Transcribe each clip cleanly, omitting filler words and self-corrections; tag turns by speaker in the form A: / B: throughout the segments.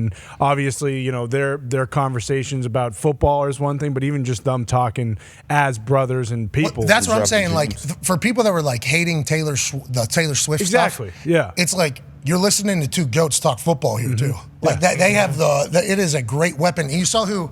A: and obviously, you know, their conversations about football is one thing, but even just them talking as brothers and people.
B: Well, that's what I'm saying. Like, for people that were like hating the Taylor Swift
A: exactly,
B: stuff,
A: yeah,
B: it's like you're listening to two goats talk football here too. Like that, they have it is a great weapon. And you saw who.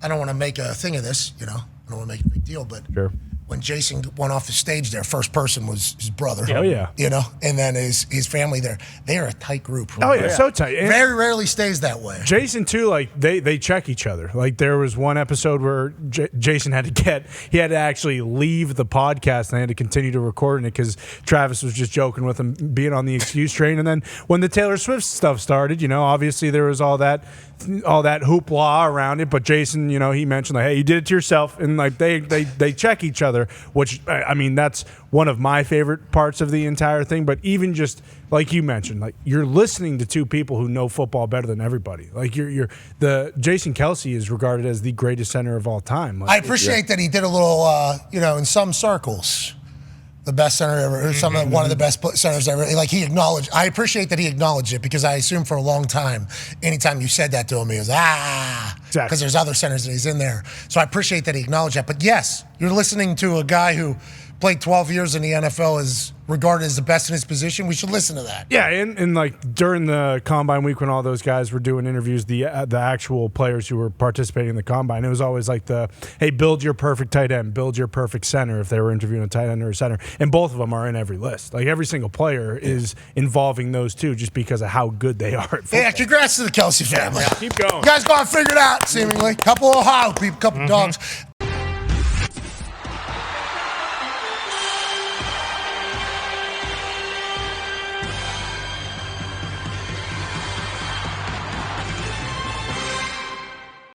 B: I don't want to make a thing of this, you know. I don't want to make a big deal, but
A: sure.
B: When Jason went off the stage there, first person was his brother.
A: Oh, yeah.
B: You know, and then his family there. They are a tight group.
A: Oh, yeah, so tight. And
B: very rarely stays that way.
A: Jason, too, like, they check each other. Like, there was one episode where Jason had to actually leave the podcast and they had to continue to record it because Travis was just joking with him being on the excuse train. And then when the Taylor Swift stuff started, you know, obviously there was all that hoopla around it, but Jason, you know, he mentioned like, hey, you did it to yourself, and like they check each other, which I mean, that's one of my favorite parts of the entire thing. But even just like you mentioned, like you're listening to two people who know football better than everybody. Like the Jason Kelce is regarded as the greatest center of all time. Like,
B: I appreciate that he did a little, you know, in some circles, the best center ever, or one of the best centers ever. Like he acknowledged. I appreciate that he acknowledged it because I assumed for a long time, anytime you said that to him, he was
A: exactly.
B: Because there's other centers that he's in there. So I appreciate that he acknowledged that. But yes, you're listening to a guy who played 12 years in the NFL, is regarded as the best in his position. We should listen to that.
A: Yeah, and like during the Combine week when all those guys were doing interviews, the actual players who were participating in the Combine, it was always like hey, build your perfect tight end, build your perfect center if they were interviewing a tight end or a center. And both of them are in every list. Like every single player is involving those two just because of how good they are at football.
B: Yeah, congrats to the Kelce family.
A: Yeah, keep going.
B: You guys got to figure it out, seemingly. Couple of Ohio people, couple dogs.